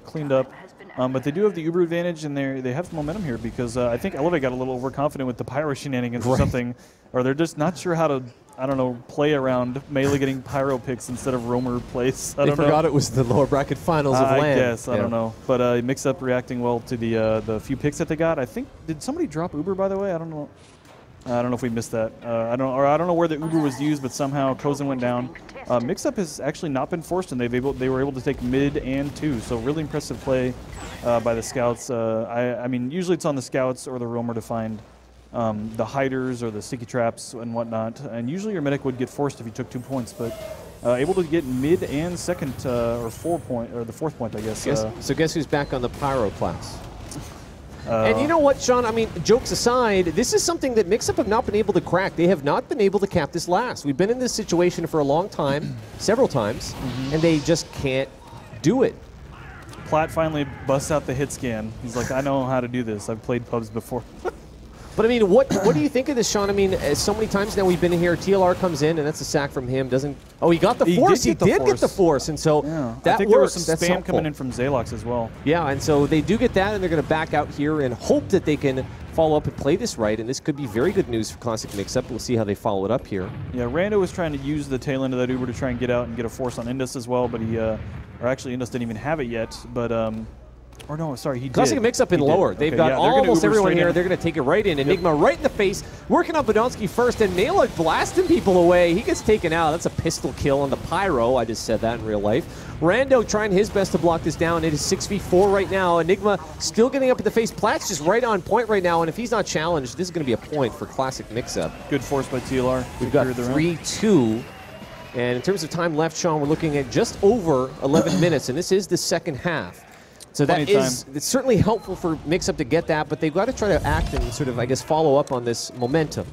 cleaned up, but they do have the Uber advantage, and they have some momentum here because I think Elevate got a little overconfident with the Pyro shenanigans or something, or they're just not sure how to, I don't know, play around Mela getting Pyro picks instead of Roamer plays. They forgot it was the lower bracket finals of LAN. I guess, I don't know. But Mixup reacting well to the few picks that they got. I think, did somebody drop Uber, by the way? I don't know. I don't know if we missed that. I don't know where the Uber was used, but somehow Kozen went down. Mix-up has actually not been forced, and they were able to take mid and 2. So really impressive play by the scouts. I mean, usually it's on the scouts or the roamer to find the hiders or the sticky traps and whatnot. And usually your medic would get forced if you took 2 points, but able to get mid and second or the fourth point, I guess. So guess who's back on the Pyro class? And you know what, Sean? I mean, jokes aside, this is something that Mixup have not been able to crack. They have not been able to cap this last. We've been in this situation for a long time, several times, and they just can't do it. Platt finally busts out the hit scan. He's like, I know how to do this. I've played pubs before. But I mean, what do you think of this, Sean? I mean, so many times now we've been here. TLR comes in, and that's a sack from him. Doesn't? Oh, he got the force. He did get the force, and so that I think works. There was some spam coming in from Zalox as well. Yeah, and so they do get that, and they're going to back out here and hope that they can follow up and play this right. And this could be very good news for Classic Mixup. We'll see how they follow it up here. Yeah, Rando was trying to use the tail end of that Uber to try and get out and get a force on Indus as well, but he, or actually Indus didn't even have it yet, but. Or no, sorry, he Classic did. Mixup in lower. They've got almost everyone here. They're going to take it right in. Enigma right in the face, working on Badonsky first, and Mela blasting people away. He gets taken out. That's a pistol kill on the Pyro. I just said that in real life. Rando trying his best to block this down. It is 6v4 right now. Enigma still getting up in the face. Platt's just right on point right now, and if he's not challenged, this is going to be a point for Classic Mixup. Good force by TLR. We've got 3-2. And in terms of time left, Sean, we're looking at just over 11 minutes, and this is the second half. So that is, it's certainly helpful for Mixup to get that, but they've got to try to act and sort of, I guess, follow up on this momentum.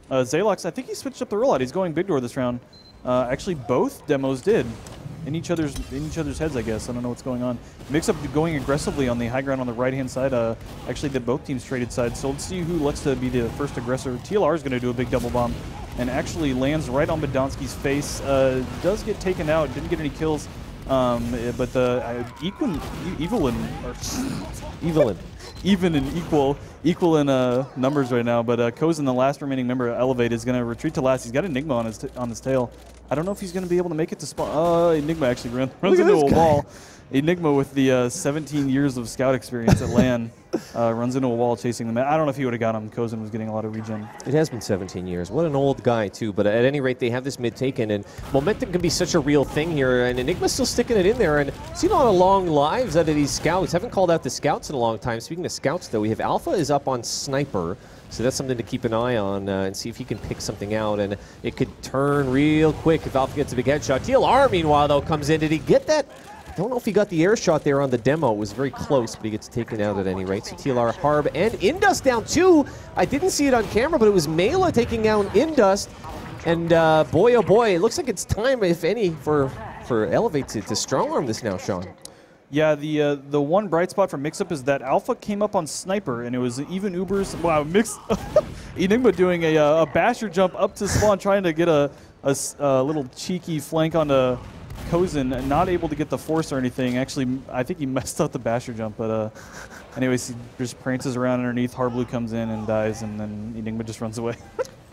Zalox, I think he switched up the rollout. He's going big door this round. Actually, both demos did. In each other's heads, I guess. I don't know what's going on. Mixup going aggressively on the high ground on the right-hand side. Actually, did both teams traded sides. So let's see who lets to be the first aggressor. TLR is going to do a big double bomb and actually lands right on Badonsky's face. Does get taken out. Didn't get any kills. But the even and equal in numbers right now. But Kozen, the last remaining member of Elevate, is going to retreat to last. He's got Enigma on his tail. I don't know if he's going to be able to make it to spawn. Enigma actually runs into a wall. Enigma with the 17 years of scout experience at LAN runs into a wall chasing them. I don't know if he would have got him. Kozen was getting a lot of regen. It has been 17 years. What an old guy, too. But at any rate, they have this mid taken, and momentum can be such a real thing here. And Enigma's still sticking it in there. And seen a lot of long lives out of these scouts. Haven't called out the scouts in a long time. Speaking of scouts, though, we have Alpha is up on Sniper. So that's something to keep an eye on and see if he can pick something out. And it could turn real quick if Alpha gets a big headshot. TLR, meanwhile, though, comes in. Did he get that? I don't know if he got the air shot there on the demo. It was very close, but he gets taken out at any rate. So TLR, Harb, and Indust down 2. I didn't see it on camera, but it was Mela taking down Indust. And boy, oh boy, it looks like it's time, if any, for Elevate to strong-arm this now, Sean. Yeah, the one bright spot for Mixup is that Alpha came up on Sniper, and it was even Ubers. Wow, Enigma doing a basher jump up to spawn, trying to get a little cheeky flank onto Kozen, not able to get the force or anything. Actually, I think he messed up the basher jump, but anyways, he just prances around underneath. Hardblue comes in and dies, and then Enigma just runs away.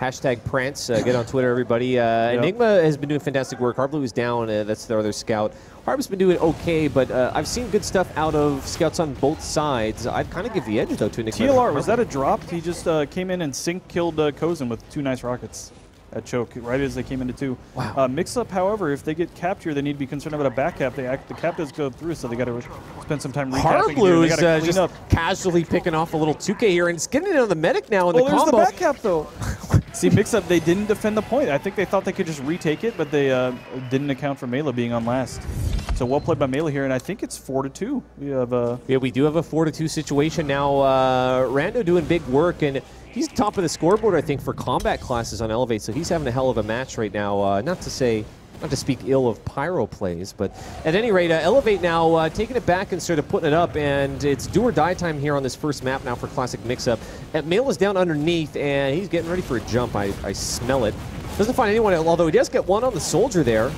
Hashtag Prance, get on Twitter, everybody. Enigma has been doing fantastic work. Hardblue is down, that's their other scout. Harb's been doing okay, but I've seen good stuff out of scouts on both sides. I'd kind of give the edge, though, to Enigma. TLR, was that a drop? He just came in and sync-killed Kozen with 2 nice rockets at choke, right as they came into 2. Wow. Mixup, however, if they get capped here, they need to be concerned about a back cap. The cap does go through, so they got to spend some time recapping. Hardblue is just casually picking off a little 2K here, and it's getting it on the medic now in the combo. There's the back cap, though. See, Mixup, they didn't defend the point. I think they thought they could just retake it, but they didn't account for Mela being on last. So well played by Mela here, and I think it's 4-2. We have yeah, we do have a 4-2 situation now. Rando doing big work, and he's top of the scoreboard, I think, for combat classes on Elevate, so he's having a hell of a match right now. Not to speak ill of Pyro plays, but at any rate, Elevate now taking it back and sort of putting it up, and it's do or die time here on this first map now for Classic Mixup. Mela's down underneath, and he's getting ready for a jump. I smell it. Doesn't find anyone, although he does get one on the soldier there.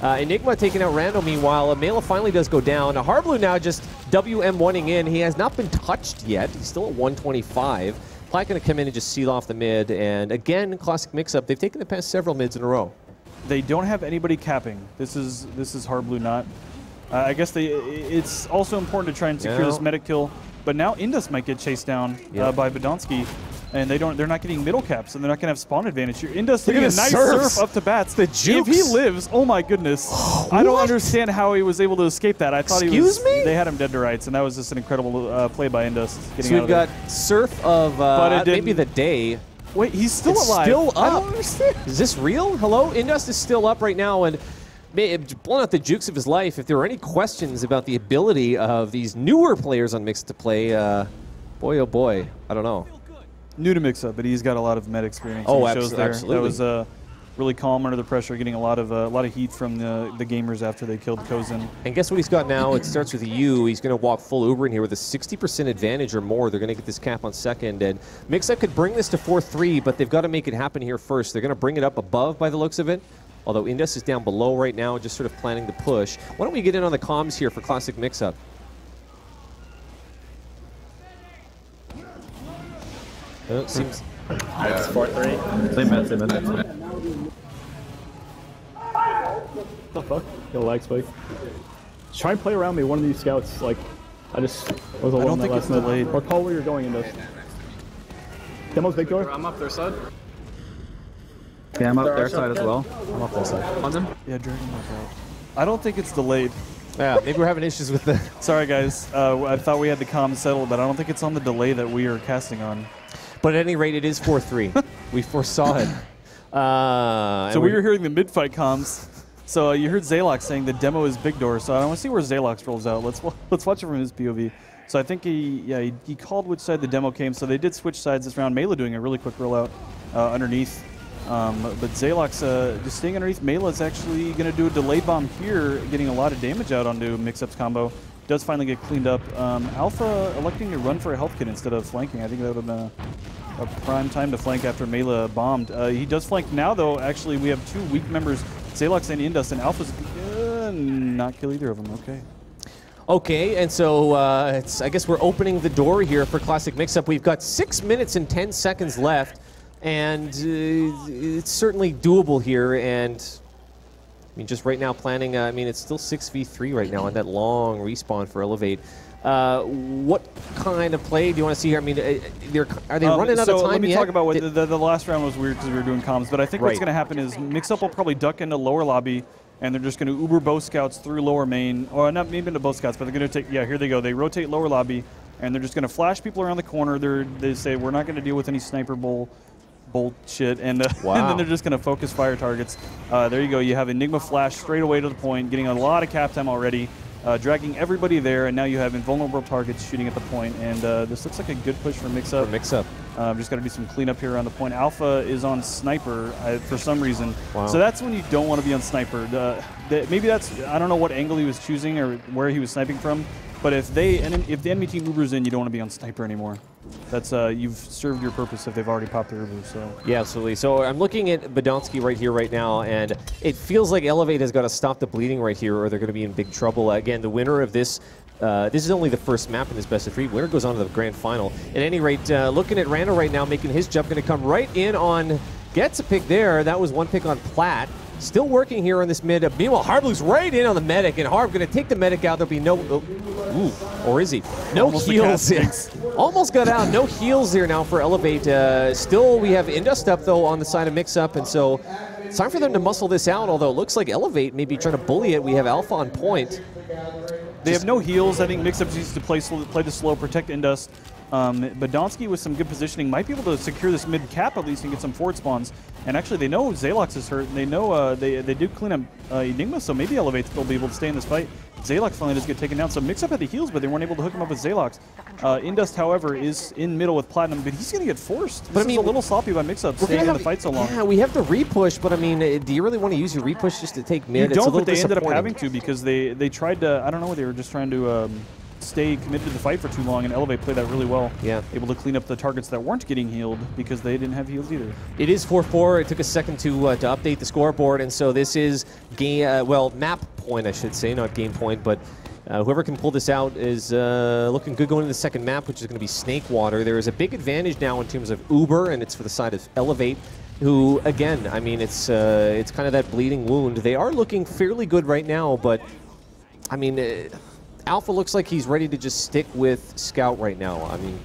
Enigma taking out Rando, meanwhile. Mela finally does go down. Hardblue now just WM1ing in. He has not been touched yet. He's still at 125. Platt going to come in and just seal off the mid. And again, Classic Mixup, they've taken the past several mids in a row. They don't have anybody capping. This is Hardblue not. I guess it's also important to try and secure this medic kill. But now Indus might get chased down by Badonsky. and they're not getting middle caps, and they're not going to have spawn advantage here. Indus getting a nice surf. surf up to bats. The jukes. If he lives, oh my goodness. I don't understand how he was able to escape that. I thought Excuse me? They had him dead to rights, and that was just an incredible play by Indus. So we've got surf of maybe the day. Wait, he's still alive. Still up. I don't understand. Is this real? Hello? Indus is still up right now, and blowing out the jukes of his life. If there are any questions about the ability of these newer players on Mix to Play, boy, oh boy, I don't know. New to Mix-Up, but he's got a lot of med experience. Oh, absolutely. That was really calm under the pressure, getting a lot of heat from the gamers after they killed Kozin. And guess what he's got now? It starts with a U. He's going to walk full Uber in here with a 60% advantage or more. They're going to get this cap on second. And Mix-Up could bring this to 4-3, but they've got to make it happen here first. They're going to bring it up above by the looks of it. Although Indus is down below right now, just sort of planning the push. Why don't we get in on the comms here for Classic Mixup? It seems... It's 4-3. Same mid. What the fuck? Yo, lag spike. Just try and play around me, one of these scouts. Like, I just was alone. I don't think it's delayed. Or call where you're going in this. Demo's big door. I'm up their side. Yeah, I'm up their side as well. I'm off that side. On them. Yeah, Dragon Ball out. I don't think it's delayed. Yeah, maybe we're having issues with the... Sorry, guys. I thought we had the comms settled, but I don't think it's on the delay that we are casting on. But at any rate, it is 4-3. We foresaw it. So we were hearing the mid-fight comms. So you heard Zalox saying the demo is big door. So I want to see where Zalox rolls out. Let's watch it from his POV. So I think he called which side the demo came. So they did switch sides this round. Mela doing a really quick rollout underneath. But Zalox just staying underneath. Mela is actually going to do a delay bomb here, getting a lot of damage out onto Mix-Up's combo. Does finally get cleaned up. Alpha electing to run for a health kit instead of flanking. I think that would have been a prime time to flank after Mela bombed. He does flank now, though. Actually, we have two weak members, Zalox and Indus, and Alpha's not kill either of them. Okay. Okay, and so I guess we're opening the door here for Classic Mixup. We've got 6 minutes and 10 seconds left, and it's certainly doable here. And I mean, just right now planning, I mean, it's still 6v3 right now on that long respawn for Elevate. What kind of play do you want to see here? I mean, are they running out of time yet? Let me talk about what the last round was weird because we were doing comms, but I think what's going to happen is Mix-Up will probably duck into lower lobby, and they're just going to Uber both scouts through lower main, or not maybe into both scouts, but they're going to take, yeah, here they go. They rotate lower lobby, and they're just going to flash people around the corner. They say, we're not going to deal with any sniper bullshit, and, wow. And then they're just going to focus fire targets. There you go. You have Enigma flash straight away to the point, getting a lot of cap time already. Dragging everybody there, and now you have invulnerable targets shooting at the point, and this looks like a good push for Mix-Up. Just got to do some cleanup here around the point. Alpha is on Sniper for some reason, wow. So that's when you don't want to be on Sniper. Maybe that's, I don't know what angle he was choosing or where he was sniping from, but if the enemy team Ubers in, you don't want to be on Sniper anymore. That's you've served your purpose if they've already popped their Uber. So yeah, absolutely. So I'm looking at Badonsky right here, right now, and it feels like Elevate has got to stop the bleeding right here, or they're going to be in big trouble. Again, the winner of this. This is only the first map in this best of 3. Winner goes on to the grand final. At any rate, looking at Randall right now, making his jump, going to come right in on. Gets a pick there. That was one pick on Platt. Still working here on this mid. Meanwhile, Harblu's right in on the medic, and Harb going to take the medic out. There'll be no... ooh, or is he? No heals. Almost got out. No heals here now for Elevate. Still, we have Indust up, though, on the side of Mix-Up, and so it's time for them to muscle this out, although it looks like Elevate may be trying to bully it. We have Alpha on point. They have no heals. I think Mix-Up needs to play the slow, protect Indust. Badonsky with some good positioning might be able to secure this mid cap at least and get some forward spawns. And actually, they know Zalox is hurt, and they know they did clean up Enigma, so maybe Elevate will be able to stay in this fight. Zalox finally does get taken down. So Mix-Up had the heals, but they weren't able to hook him up with Zalox. Indust, however, is in middle with Platinum, but he's going to get forced. This is a little sloppy by Mix-Up staying in the fight so long. Yeah, we have the repush, but I mean, do you really want to use your repush just to take mid? You don't, but they ended up having to because they tried to, I don't know, they were just trying to stay committed to the fight for too long, and Elevate played that really well. Yeah. Able to clean up the targets that weren't getting healed because they didn't have heals either. It is 4-4. It took a second to update the scoreboard, and so this is game, map point, I should say, not game point, but whoever can pull this out is looking good going into the second map, which is going to be Snakewater. There is a big advantage now in terms of Uber, and it's for the side of Elevate, who, again, I mean, it's kind of that bleeding wound. They are looking fairly good right now, but, I mean, Alpha looks like he's ready to just stick with Scout right now. I mean,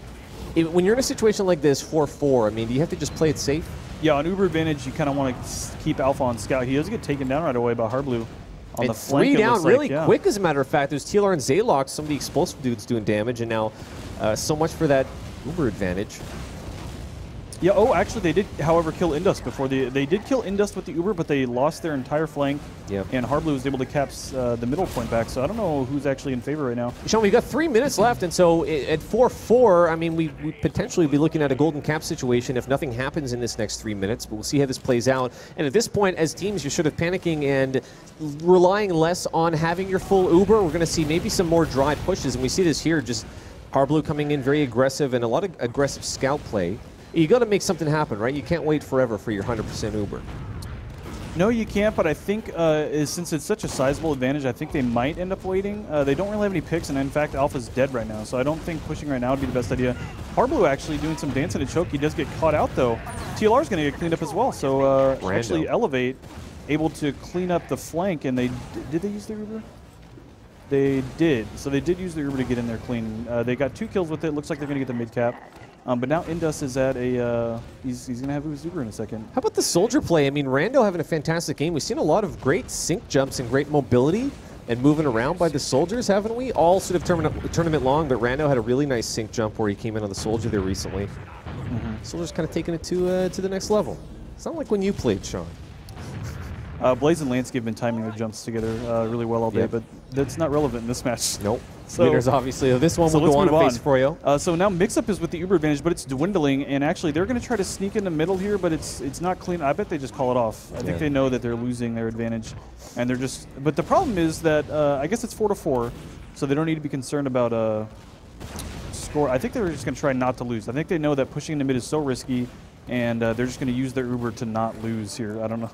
when you're in a situation like this, 4-4, I mean, do you have to just play it safe? Yeah, on Uber advantage, you kind of want to keep Alpha on scout. He doesn't get taken down right away by Hardblue. On the flank, 3 down really like, quick, as a matter of fact. There's TLR and Zaylox, some of the explosive dudes doing damage, and now so much for that Uber advantage. Yeah, oh, actually, they did, however, kill Indust before. They did kill Indust with the Uber, but they lost their entire flank. Yep. And Hardblue was able to caps the middle point back, so I don't know who's actually in favor right now. Sean, we've got 3 minutes left, and so at 4-4, I mean, we potentially be looking at a golden cap situation if nothing happens in this next 3 minutes, but we'll see how this plays out. And at this point, as teams, you're sort of panicking and relying less on having your full Uber. We're going to see maybe some more dry pushes, and we see this here, just Hardblue coming in very aggressive and a lot of aggressive scout play. You got to make something happen, right? You can't wait forever for your 100% Uber. No, you can't, but I think since it's such a sizable advantage, I think they might end up waiting. They don't really have any picks, and in fact, Alpha's dead right now, so I don't think pushing right now would be the best idea. Hardblue actually doing some dancing to choke. He does get caught out, though. TLR's going to get cleaned up as well, so actually Elevate able to clean up the flank, and did they use their Uber? They did. So they did use their Uber to get in there clean. They got 2 kills with it. Looks like they're going to get the mid-cap. But now Indus is at a, he's going to have his Uber in a second. How about the soldier play? I mean, Rando having a fantastic game. We've seen a lot of great sync jumps and great mobility and moving around by the soldiers, haven't we? All sort of tournament long, but Rando had a really nice sync jump where he came in on the soldier there recently. Soldiers kind of taking it to the next level. It's not like when you played, Sean. Blaze and Lange have been timing their jumps together really well all day, but that's not relevant in this match. Nope. So, winners, obviously. This one will go on and face Froyo. So now Mixup is with the Uber advantage, but it's dwindling, and actually they're going to try to sneak in the middle here, but it's not clean. I bet they just call it off. I think they know that they're losing their advantage, and they're just. But the problem is that I guess it's 4-4, so they don't need to be concerned about score. I think they're just going to try not to lose. I think they know that pushing in the mid is so risky, and they're just going to use their Uber to not lose here. I don't know.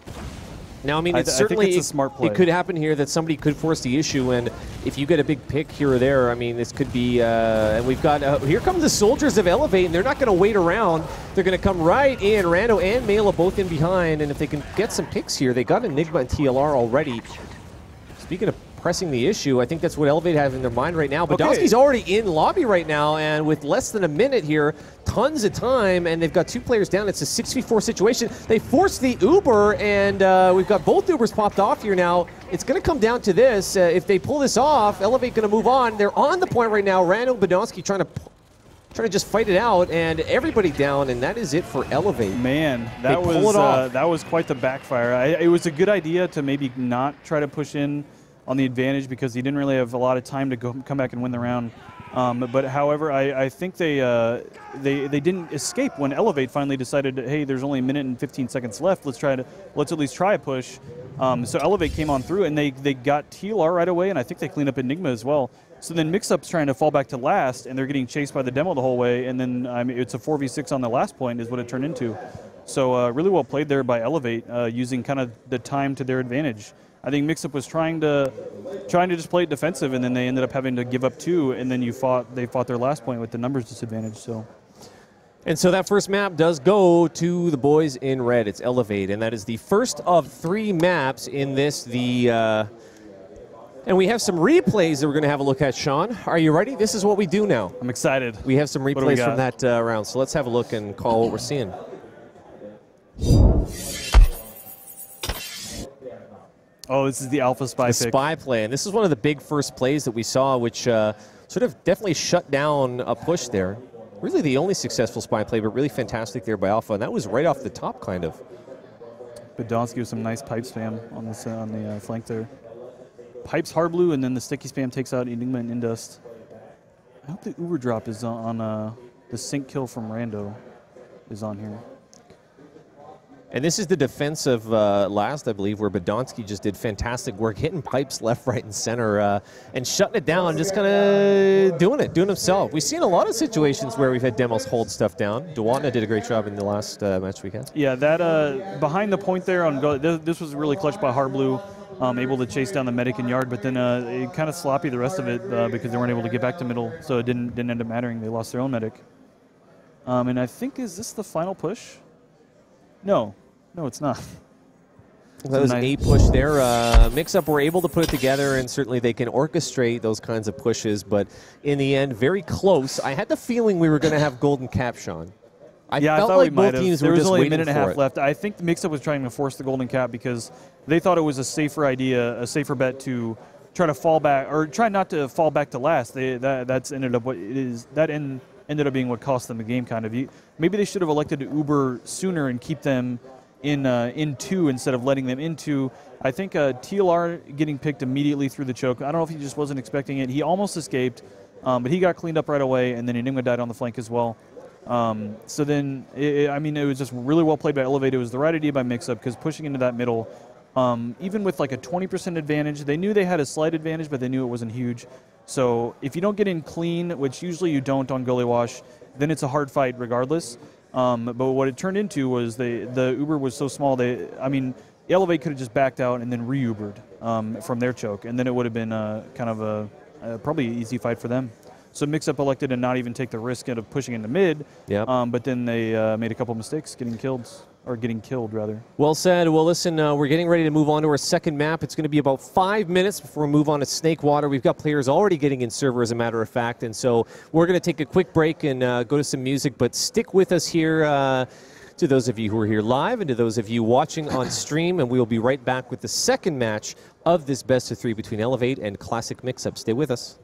Now, I mean, it's certainly it's a smart play. It could happen here that somebody could force the issue, and if you get a big pick here or there, I mean, this could be, and we've got, here come the soldiers of Elevate, and they're not going to wait around. They're going to come right in. Rando and Mela both in behind, and if they can get some picks here, they got Enigma and TLR already. Speaking of pressing the issue, I think that's what Elevate have in their mind right now. But Donsky's already in lobby right now, and with less than a minute here, tons of time, and they've got 2 players down. It's a 6v4 situation. They forced the Uber, and we've got both Ubers popped off here now. It's going to come down to this. If they pull this off, Elevate going to move on. They're on the point right now. Rando and Badonsky trying to just fight it out, and everybody down, and that is it for Elevate. Man, that was quite the backfire. It was a good idea to maybe not try to push in on the advantage because he didn't really have a lot of time to come back and win the round. But however, I think they didn't escape when Elevate finally decided, hey, there's only a minute and 15 seconds left. Let's at least try a push. So Elevate came on through, and they got TLR right away, and I think they cleaned up Enigma as well. So then Mixup's trying to fall back to last, and they're getting chased by the demo the whole way, and then it's a 4v6 on the last point is what it turned into. So really well played there by Elevate, using kind of the time to their advantage. I think Mixup was trying to just play it defensive, and then they ended up having to give up 2, and then they fought their last point with the numbers disadvantage. And so that first map does go to the boys in red. It's Elevate, and that is the first of 3 maps in this. And we have some replays that we're going to have a look at, Sean. Are you ready? This is what we do now. I'm excited. We have some replays from that round, so let's have a look and call what we're seeing. Oh, this is the Alpha Spy pick. Spy play, and this is one of the big first plays that we saw, which sort of definitely shut down a push there. Really the only successful Spy play, but really fantastic there by Alpha, and that was right off the top, kind of. Badonsky with some nice pipe spam on the flank there. Pipes Hardblue, and then the sticky spam takes out Enigma and Indust. I hope the Uber drop is on the sync kill from Rando is on here. And this is the defense of last, I believe, where Badonsky just did fantastic work, hitting pipes left, right, and center, and shutting it down, just kind of doing himself. We've seen a lot of situations where we've had demos hold stuff down. Dewatna did a great job in the last match weekend. Yeah, that behind the point there, this was really clutch by Hardblue, able to chase down the medic and yard, but then it kind of sloppy the rest of it because they weren't able to get back to middle, so it didn't end up mattering. They lost their own medic. And I think, is this the final push? No, it's not. That was an A push there. Mixup were able to put it together, and certainly they can orchestrate those kinds of pushes, but in the end, very close. I had the feeling we were going to have golden cap, Sean. I felt like both teams were just waiting for it. There was only a minute and a half left. I think the Mixup was trying to force the golden cap because they thought it was a safer idea, a safer bet to try to fall back, or try not to fall back to last. That's ended up what it is. That ended up being what cost them the game, kind of. Maybe they should have elected to Uber sooner and keep them in two instead of letting them into. I think TLR getting picked immediately through the choke. I don't know if he just wasn't expecting it. He almost escaped, but he got cleaned up right away, and then Enigma died on the flank as well. So then, I mean, it was just really well played by Elevate. It was the right idea by Mixup because pushing into that middle, even with like a 20% advantage, they knew they had a slight advantage, but they knew it wasn't huge. So if you don't get in clean, which usually you don't on Gully Wash, then it's a hard fight regardless. But what it turned into was the Uber was so small, I mean, Elevate could have just backed out and then re-Ubered from their choke, and then it would have been kind of a probably an easy fight for them. So Mixup elected to not even take the risk of pushing into mid, but then they made a couple mistakes getting killed, rather. Well said. Well, listen, we're getting ready to move on to our second map. It's going to be about 5 minutes before we move on to Snakewater. We've got players already getting in server, as a matter of fact, and so we're going to take a quick break and go to some music, but stick with us here to those of you who are here live and to those of you watching on stream, and we'll be right back with the second match of this best-of-3 between Elevate and Classic Mixup. Stay with us.